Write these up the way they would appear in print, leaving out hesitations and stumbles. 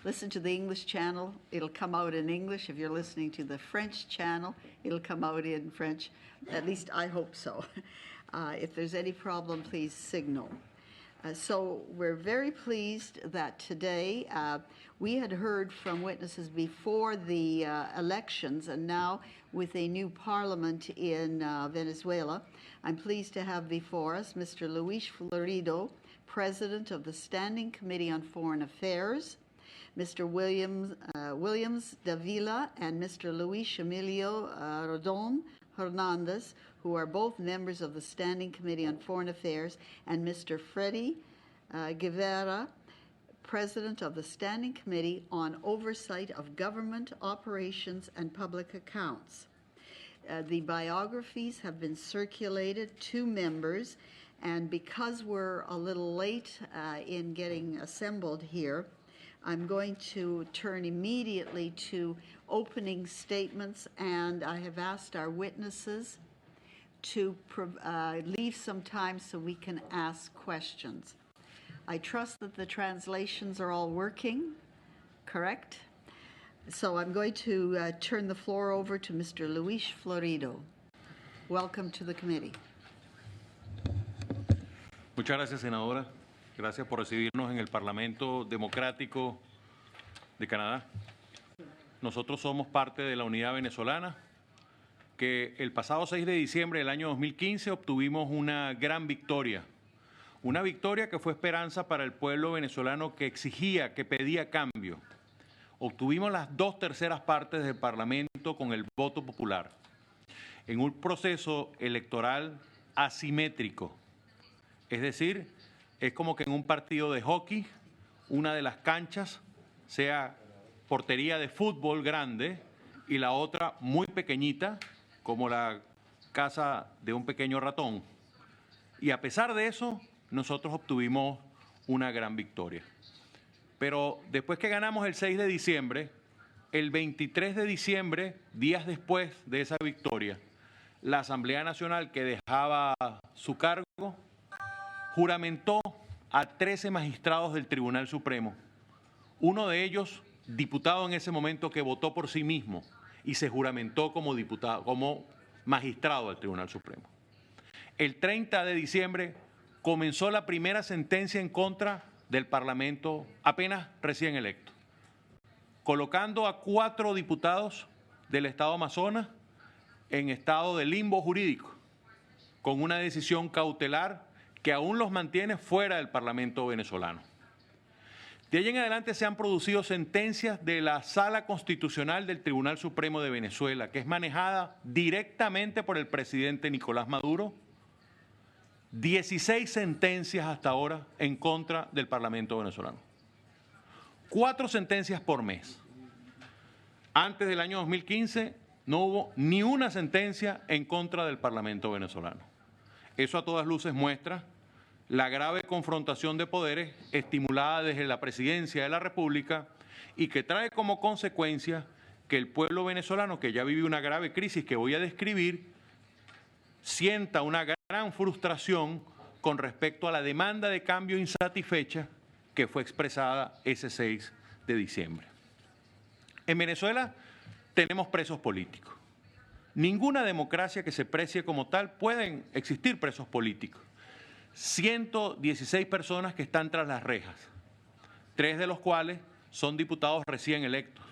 listen to the English channel, it'll come out in English. If you're listening to the French channel, it'll come out in French. At least I hope so. If there's any problem, please signal. So we're very pleased that today we had heard from witnesses before the elections, and now with a new parliament in Venezuela, I'm pleased to have before us Mr. Luis Florido, President of the Standing Committee on Foreign Affairs, Mr. Williams Davila and Mr. Luis Emilio Rodon Hernandez, who are both members of the Standing Committee on Foreign Affairs, and Mr. Freddy Guevara, President of the Standing Committee on Oversight of Government Operations and Public Accounts. The biographies have been circulated to members, and because we're a little late in getting assembled here, I'm going to turn immediately to opening statements, and I have asked our witnesses to leave some time so we can ask questions. I trust that the translations are all working, correct? So I'm going to turn the floor over to Mr. Luis Florido. Welcome to the committee. Muchas gracias, senadora. Gracias por recibirnos en el Parlamento Democrático de Canadá. Nosotros somos parte de la Unidad Venezolana, que el pasado 6 de diciembre del año 2015 obtuvimos una gran victoria. Una victoria que fue esperanza para el pueblo venezolano que exigía, que pedía cambio. Obtuvimos las 2/3 partes del Parlamento con el voto popular, en un proceso electoral asimétrico. Es decir, es como que en un partido de hockey, una de las canchas sea portería de fútbol grande y la otra muy pequeñita, como la casa de un pequeño ratón. Y a pesar de eso, nosotros obtuvimos una gran victoria. Pero después que ganamos el 6 de diciembre, el 23 de diciembre, días después de esa victoria, la Asamblea Nacional, que dejaba su cargo, juramentó a 13 magistrados del Tribunal Supremo. Uno de ellos, diputado en ese momento, que votó por sí mismo y se juramentó como diputado, como magistrado del Tribunal Supremo. El 30 de diciembre comenzó la primera sentencia en contra del Parlamento apenas recién electo, colocando a 4 diputados del Estado Amazonas en estado de limbo jurídico, con una decisión cautelar que aún los mantiene fuera del Parlamento venezolano. De ahí en adelante se han producido sentencias de la Sala Constitucional del Tribunal Supremo de Venezuela, que es manejada directamente por el presidente Nicolás Maduro. 16 sentencias hasta ahora en contra del Parlamento venezolano. 4 sentencias por mes. Antes del año 2015 no hubo ni una sentencia en contra del Parlamento venezolano. Eso a todas luces muestra la grave confrontación de poderes estimulada desde la Presidencia de la República y que trae como consecuencia que el pueblo venezolano, que ya vive una grave crisis que voy a describir, sienta una gran frustración con respecto a la demanda de cambio insatisfecha que fue expresada ese 6 de diciembre. En Venezuela tenemos presos políticos. Ninguna democracia que se precie como tal pueden existir presos políticos. 116 personas que están tras las rejas, 3 de los cuales son diputados recién electos.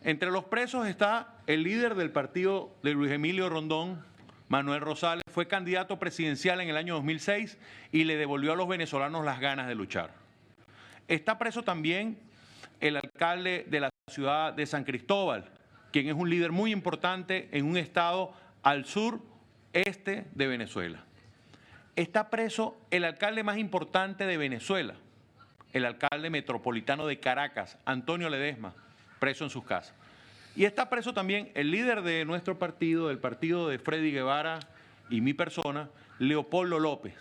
Entre los presos está el líder del partido de Luis Emilio Rondón, Manuel Rosales. Fue candidato presidencial en el año 2006 y le devolvió a los venezolanos las ganas de luchar. Está preso también el alcalde de la ciudad de San Cristóbal, quien es un líder muy importante en un estado al sureste de Venezuela. Está preso el alcalde más importante de Venezuela, el alcalde metropolitano de Caracas, Antonio Ledesma, preso en sus casas. Y está preso también el líder de nuestro partido, del partido de Freddy Guevara y mi persona, Leopoldo López,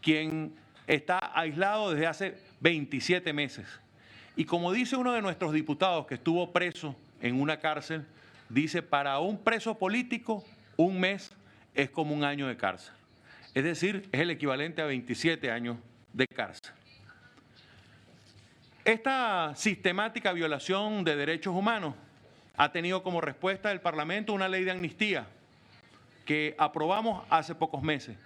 quien está aislado desde hace 27 meses. Y como dice uno de nuestros diputados que estuvo preso en una cárcel, dice, para un preso político, un mes es como un año de cárcel. Es decir, es el equivalente a 27 años de cárcel. Esta sistemática violación de derechos humanos ha tenido como respuesta del Parlamento una ley de amnistía que aprobamos hace pocos meses.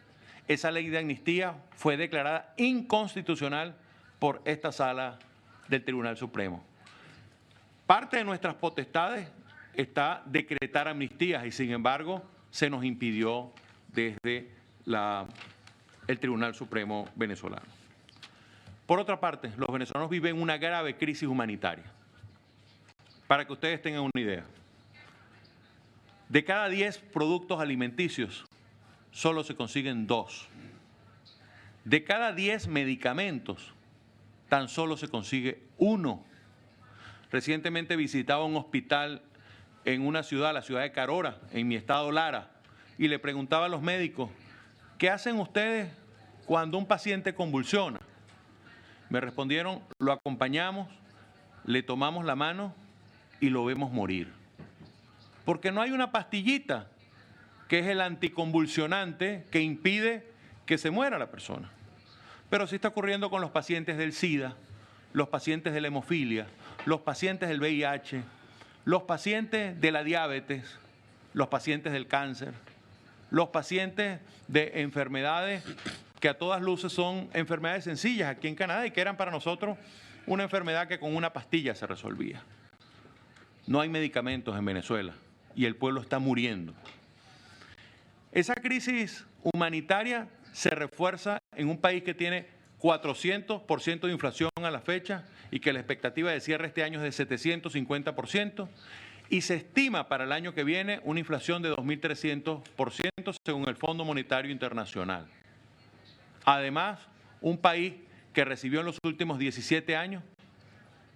Esa ley de amnistía fue declarada inconstitucional por esta sala del Tribunal Supremo. Parte de nuestras potestades está decretar amnistías y, sin embargo, se nos impidió desde el Tribunal Supremo venezolano. Por otra parte, los venezolanos viven una grave crisis humanitaria. Para que ustedes tengan una idea, de cada 10 productos alimenticios, solo se consiguen 2. De cada 10 medicamentos, tan solo se consigue 1. Recientemente visitaba un hospital en una ciudad, la ciudad de Carora, en mi estado Lara, y le preguntaba a los médicos, ¿qué hacen ustedes cuando un paciente convulsiona? Me respondieron, lo acompañamos, le tomamos la mano y lo vemos morir. Porque no hay una pastillita que es el anticonvulsionante que impide que se muera la persona. Pero sí está ocurriendo con los pacientes del SIDA, los pacientes de la hemofilia, los pacientes del VIH, los pacientes de la diabetes, los pacientes del cáncer, los pacientes de enfermedades que a todas luces son enfermedades sencillas aquí en Canadá y que eran para nosotros una enfermedad que con una pastilla se resolvía. No hay medicamentos en Venezuela y el pueblo está muriendo. Esa crisis humanitaria se refuerza en un país que tiene 400% de inflación a la fecha y que la expectativa de cierre este año es de 750%, y se estima para el año que viene una inflación de 2.300% según el Fondo Monetario Internacional. Además, un país que recibió en los últimos 17 años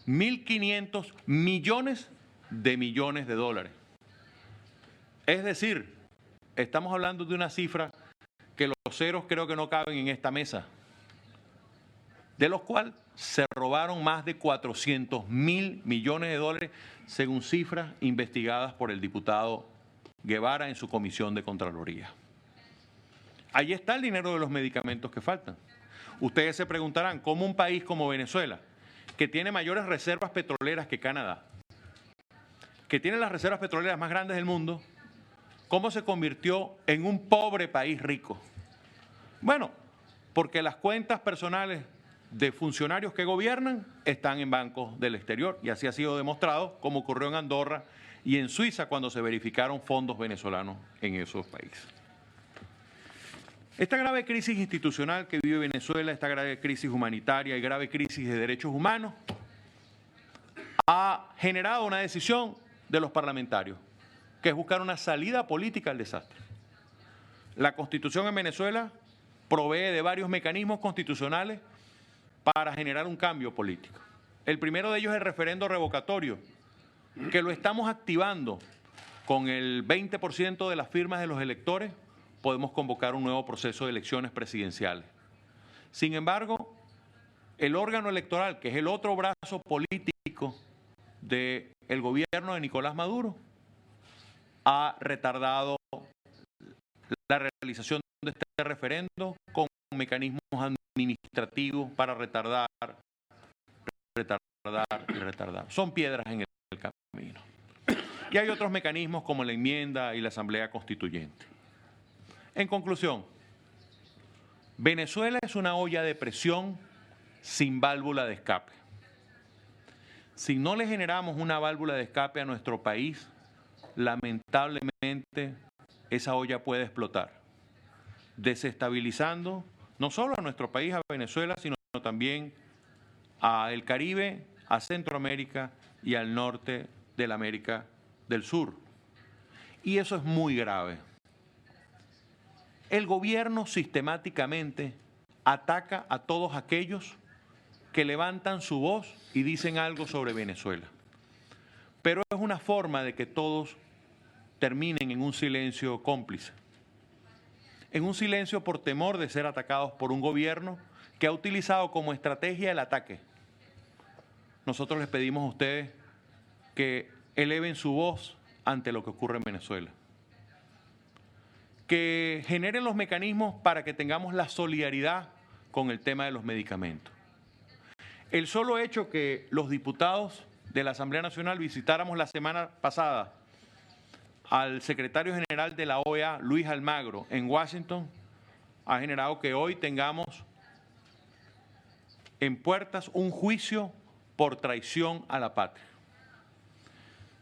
1.500 millones de dólares. Es decir, estamos hablando de una cifra que los ceros creo que no caben en esta mesa, de los cuales se robaron más de 400.000 millones de dólares, según cifras investigadas por el diputado Guevara en su comisión de Contraloría. Ahí está el dinero de los medicamentos que faltan. Ustedes se preguntarán, ¿cómo un país como Venezuela, que tiene mayores reservas petroleras que Canadá, que tiene las reservas petroleras más grandes del mundo, cómo se convirtió en un pobre país rico? Bueno, porque las cuentas personales de funcionarios que gobiernan están en bancos del exterior, y así ha sido demostrado, como ocurrió en Andorra y en Suiza cuando se verificaron fondos venezolanos en esos países. Esta grave crisis institucional que vive Venezuela, esta grave crisis humanitaria y grave crisis de derechos humanos, ha generado una decisión de los parlamentarios, que es buscar una salida política al desastre. La Constitución en Venezuela provee de varios mecanismos constitucionales para generar un cambio político. El primero de ellos es el referendo revocatorio, que lo estamos activando. Con el 20% de las firmas de los electores podemos convocar un nuevo proceso de elecciones presidenciales. Sin embargo, el órgano electoral, que es el otro brazo político del gobierno de Nicolás Maduro, ha retardado la realización de este referendo con mecanismos administrativos para retardar. Son piedras en el camino. Y hay otros mecanismos como la enmienda y la Asamblea Constituyente. En conclusión, Venezuela es una olla de presión sin válvula de escape. Si no le generamos una válvula de escape a nuestro país, lamentablemente esa olla puede explotar, desestabilizando no solo a nuestro país, a Venezuela, sino también a el Caribe, a Centroamérica y al norte de la América del Sur. Y eso es muy grave. El gobierno sistemáticamente ataca a todos aquellos que levantan su voz y dicen algo sobre Venezuela. Pero es una forma de que todos terminen en un silencio cómplice, en un silencio por temor de ser atacados por un gobierno que ha utilizado como estrategia el ataque. Nosotros les pedimos a ustedes que eleven su voz ante lo que ocurre en Venezuela, que generen los mecanismos para que tengamos la solidaridad con el tema de los medicamentos. El solo hecho que los diputados de la Asamblea Nacional visitáramos la semana pasada al secretario general de la OEA, Luis Almagro, en Washington, ha generado que hoy tengamos en puertas un juicio por traición a la patria.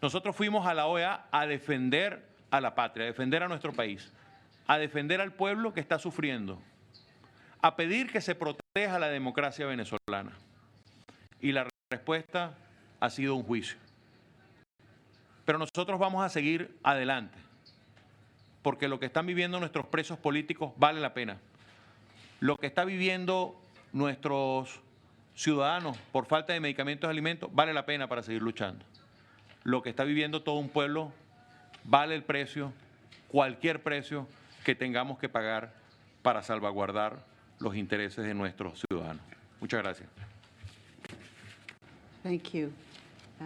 Nosotros fuimos a la OEA a defender a la patria, a defender a nuestro país, a defender al pueblo que está sufriendo, a pedir que se proteja la democracia venezolana. Y la respuesta ha sido un juicio. Pero nosotros vamos a seguir adelante, porque lo que están viviendo nuestros presos políticos vale la pena. Lo que está viviendo nuestros ciudadanos por falta de medicamentos y alimentos vale la pena para seguir luchando. Lo que está viviendo todo un pueblo vale el precio, cualquier precio que tengamos que pagar para salvaguardar los intereses de nuestros ciudadanos. Muchas gracias. Thank you.